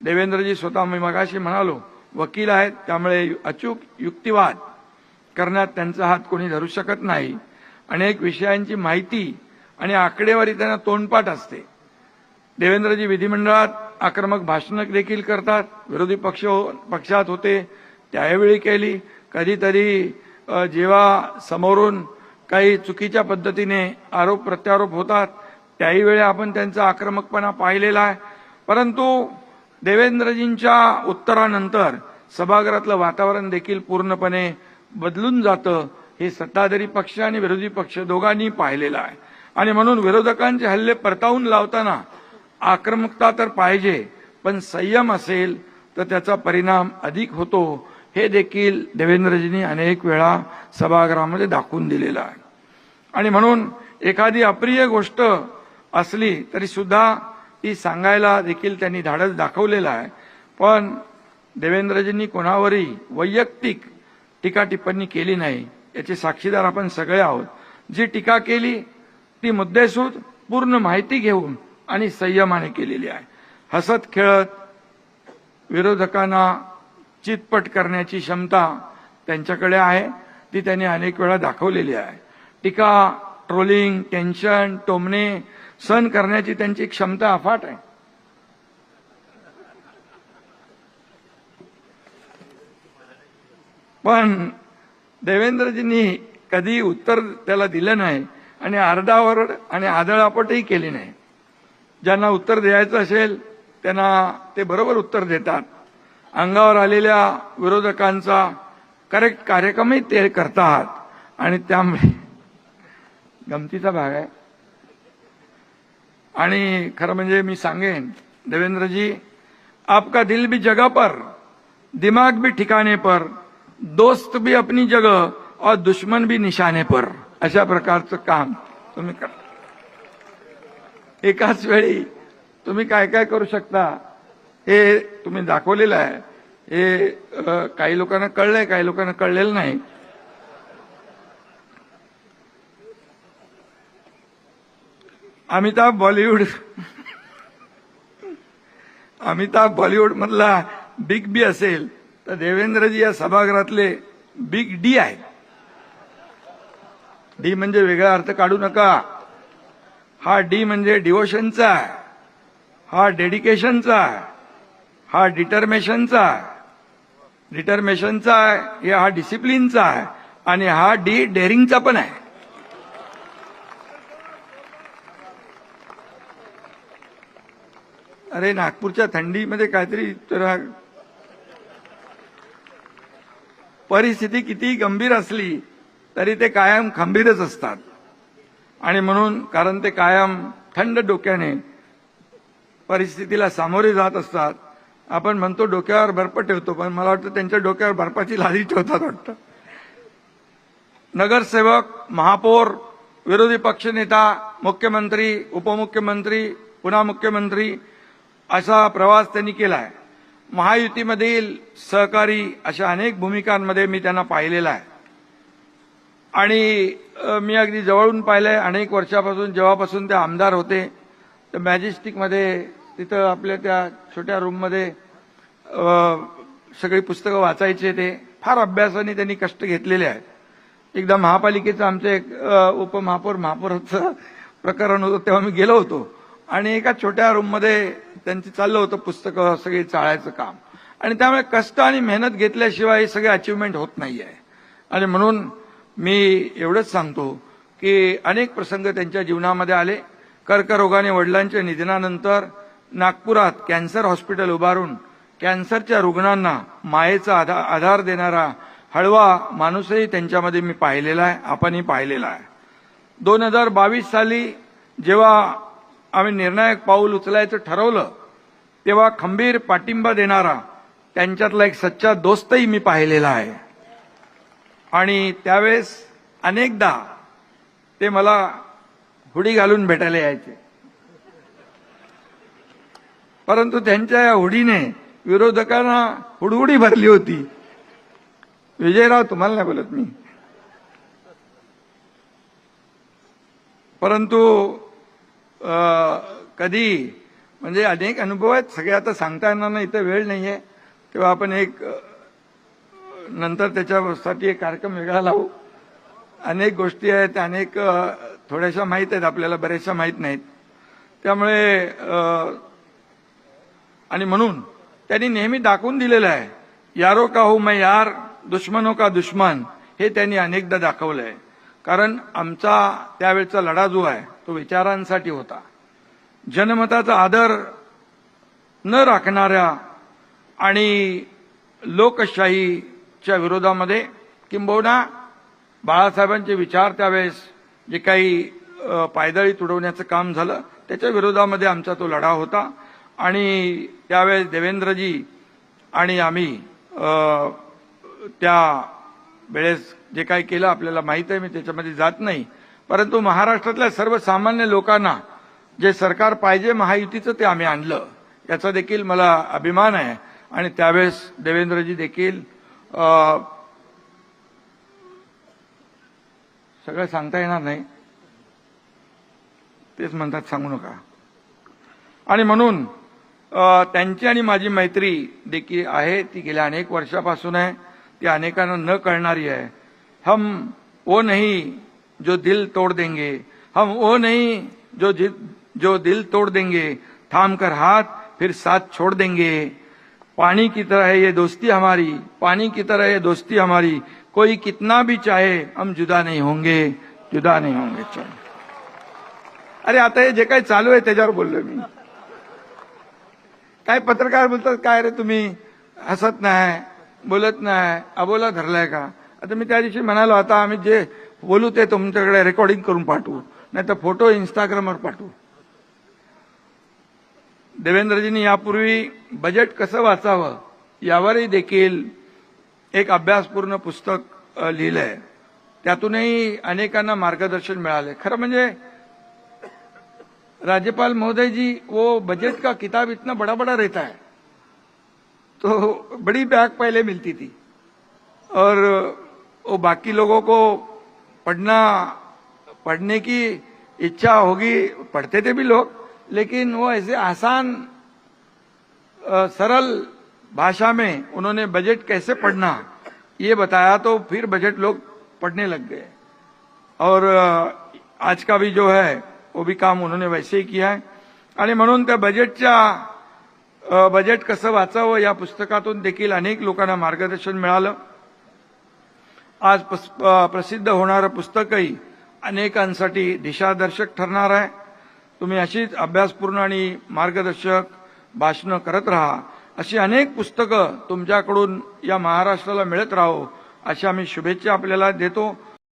देवेंद्रजी स्वतः मी मगाशी म्हणालो वकील आहेत, त्यामुळे अचूक युक्तिवाद करण्यात त्यांचा हात कोणी धरू शकत नाही. अनेक विषयांची माहिती आणि आकडेवारी त्यांना तोंडपाठ असते. देवेंद्रजी विधिमंडळात आक्रमक भाषणं देखील करतात. विरोधी पक्षात होते त्यावेळी केली. कधीतरी जेव्हा समोरून काही चुकीच्या पद्धतीने आरोप प्रत्यारोप होतात त्याही वेळी आपण त्यांचा आक्रमकपणा पाहिलेला आहे. परंतु देवेंद्रजींच्या उत्तरानंतर सभागृहातलं वातावरण देखील पूर्णपणे बदलून जातं. हे सत्ताधारी पक्ष आणि विरोधी पक्ष दोघांनी पाहिलेलं आहे. आणि म्हणून विरोधकांचे हल्ले परतावून लावताना आक्रमकता तर पाहिजे, पण संयम असेल तर त्याचा परिणाम अधिक होतो. हे देखील देवेंद्रजींनी अनेक वेळा सभागृहामध्ये दाखवून दिलेलं आहे. आणि म्हणून एखादी अप्रिय गोष्ट असली तरी सुद्धा ती सांगायला देखील त्यांनी धाडस दाखवलेलं आहे. पण देवेंद्रजींनी कोणावरही वैयक्तिक टीका टिप्पणी केली नाही. याचे साक्षीदार आपण सगळे आहोत. जी टीका केली ती मुद्देसूद पूर्ण माहिती घेऊन आणि संयमाने केलेली आहे. हसत खेळत विरोधकांना चितपट करण्याची क्षमता त्यांच्याकडे आहे. ती त्यांनी अनेक वेळा दाखवलेली आहे. टीका, ट्रोलिंग, टेन्शन, टोमणे सहन करण्याची त्यांची क्षमता अफाट आहे. पण देवेंद्रजींनी कधी उत्तर त्याला दिलं नाही आणि आरडाओरड आणि आदळआपटही केली नाही. ज्यांना उत्तर द्यायचं असेल त्यांना ते बरोबर उत्तर देतात. अंगावर आलेल्या विरोधकांचा करेक्ट कार्यक्रमही ते करतात. आणि त्यामुळे गमतीचा भाग आहे. आणि खरं म्हणजे मी सांगेन देवेंद्रजी, आपका दिल भी जगह पर, दिमाग भी ठिकाने पर, दोस्त भी अपनी जगह और दुश्मन भी निशाने पर, अशा प्रकारचं काम तुम्ही करा. एकाच वेळी तुम्ही काय काय करू शकता हे तुम्ही दाखवलेलं आहे. हे काही लोकांना कळलंय, काही लोकांना कळलेलं नाही. अमिताभ बॉलिवूड मधला बिग बी असेल तर देवेंद्रजी या सभागृहातले बिग डी आहेत. डी म्हणजे वेगळा अर्थ काढू नका. हा डी म्हणजे डिवोशनचा आहे, हा डेडिकेशनचा आहे, हा डिटर्मिनेशनचा आहे, हा डिसिप्लिनचा आहे आणि हा डी डेअरिंगचा पण आहे. अरे नागपूरच्या थंडीमध्ये काहीतरी तर परिस्थिती किती गंभीर असली तरी ते कायम खंबीरच असतात. आणि म्हणून कारण ते कायम थंड डोक्याने परिस्थितीला सामोरे जात असतात. आपण म्हणतो डोक्यावर बर्फ ठेवतो, पण मला वाटतं त्यांच्या डोक्यावर बर्फाची लादी ठेवतात वाटतं. नगरसेवक, महापौर, विरोधी पक्षनेता, मुख्यमंत्री, उपमुख्यमंत्री, पुन्हा मुख्यमंत्री असा प्रवास त्यांनी केलाय. महायुतीमधील सहकारी अशा अनेक भूमिकांमध्ये मी त्यांना पाहिलेला आहे. आणि मी अगदी जवळून पाहिलंय. अनेक वर्षापासून जेव्हापासून ते आमदार होते तर मॅजेस्टिकमध्ये तिथं आपल्या त्या छोट्या रूममध्ये सगळी पुस्तकं वाचायचे. ते फार अभ्यासाने त्यांनी कष्ट घेतलेले आहेत. एकदा महापालिकेचं आमचं एक महापौराचं प्रकरण होतं तेव्हा मी गेलो होतो आणि एका छोट्या रूममध्ये त्यांचं चाललं होतं पुस्तकं सगळी चाळायचं काम. आणि त्यामुळे कष्ट आणि मेहनत घेतल्याशिवाय हे सगळे अचिव्हमेंट होत नाहीये. आणि म्हणून मी एवढंच सांगतो की अनेक प्रसंग त्यांच्या जीवनामध्ये आले. कर्करोगाने वडिलांच्या निधनानंतर नागपुरात कॅन्सर हॉस्पिटल उभारून कॅन्सरच्या रुग्णांना मायेचा आधार देणारा हळवा माणूसही त्यांच्यामध्ये मी पाहिलेला आहे, आपणही पाहिलेला आहे. 2022 साली जेव्हा आम्ही निर्णायक पाऊल उचलायचं ठरवलं तेव्हा खंबीर पाठिंबा देणारा त्यांच्यातला एक सच्चा दोस्तही मी पाहिलेला आहे. आणि त्यावेळेस अनेकदा ते मला हुडी घालून भेटायला यायचे. परंतु त्यांच्या या हुडीने विरोधकांना हुडहुडी भरली होती. विजयराव, तुम्हाला नाही बोलत मी. परंतु कधी म्हणजे अनेक अनुभव आहेत, सगळे आता सांगता येणार नाही, इथं वेळ नाहीये. तेव्हा आपण एक नंतर त्याच्यासाठी एक कार्यक्रम वेगळा लावू. अनेक गोष्टी आहेत, अनेक थोड्याशा माहीत आहेत आपल्याला, बऱ्याचशा माहीत नाहीत. त्यामुळे आणि म्हणून त्यांनी नेहमी दाखवून दिलेलं आहे, यारो का हूं मैं यार, दुश्मनों का दुश्मन, हे त्यांनी अनेकदा दाखवलं आहे. कारण आमचा त्यावेळचा लढा जो आहे तो विचारांसाठी होता. जनमताचा आदर न राखणाऱ्या आणि लोकशाहीच्या विरोधामध्ये, किंबहुना बाळासाहेबांचे विचार त्यावेळेस जे काही पायदळी तुडवण्याचं काम झालं त्याच्या विरोधामध्ये आमचा तो लढा होता. आणि त्यावेळेस देवेंद्रजी आणि आम्ही त्या वेळेस जे काही केलं आपल्याला माहीत आहे, मी त्याच्यामध्ये जात नाही. परंतु महाराष्ट्रातल्या सर्वसामान्य लोकांना जे सरकार पाहिजे महायुतीचं ते आम्ही आणलं, याचा देखील मला अभिमान आहे. आणि त्यावेळेस देवेंद्रजी देखील सगळं सांगता येणार नाही, तेच म्हणतात सांगू नका. आणि म्हणून त्यांची आणि माझी मैत्री देखील आहे, ती गेल्या अनेक वर्षापासून आहे, ती अनेकांना न कळणारी आहे. हम वो नहीं जो दिल तोड़ देंगे, हम वो नहीं जो दिल तोड़ देंगे, थाम कर हाथ फिर साथ छोड़ देंगे. पानी की तरह है ये दोस्ती हमारी, पानी की तरह ये दोस्ती हमारी, कोई कितना भी चाहे हम जुदा नहीं होंगे, जुदा नहीं होंगे. चलो, अरे आता हे जे काही चालू आहे त्याच्यावर बोललो मी. काय पत्रकार बोलतात, काय रे तुम्ही हसत नाही, बोलत नाही, अबोला धरलाय का? आता मी त्या दिवशी म्हणालो, आता आम्ही जे बोलू ते तुमच्याकडे रेकॉर्डिंग करून पाठवू, नाही तर फोटो इंस्टाग्रामवर पाठवू. देवेंद्रजींनी यापूर्वी बजेट कसं वाचावं यावरही देखील एक अभ्यासपूर्ण पुस्तक लिहिलंय. त्यातूनही अनेकांना मार्गदर्शन मिळाले. खरं म्हणजे राज्यपाल महोदय जी, वो बजट का किताब इतना बड़ा बड़ा रहता है, तो बड़ी बैग पहले मिलती थी, और वो बाकी लोगों को पढ़ने की इच्छा होगी, पढ़ते थे भी लोग, लेकिन वो ऐसे आसान सरल भाषा में उन्होंने बजट कैसे पढ़ना ये बताया, तो फिर बजट लोग पढ़ने लग गए. और आज का भी जो है वो भी काम उन्होंने वैसे ही किया है. आणि म्हणून त्या बजेट कसं वाचावं या पुस्तकातून देखील अनेक लोकांना मार्गदर्शन मिळालं. आज प्रसिद्ध होणारं पुस्तकही अनेकांसाठी दिशादर्शक ठरणार आहे. तुम्ही अशीच अभ्यासपूर्ण आणि मार्गदर्शक भाषणं करत राहा. अशी अनेक पुस्तकं तुमच्याकडून या महाराष्ट्राला मिळत राहो, अशा मी शुभेच्छा आपल्याला देतो.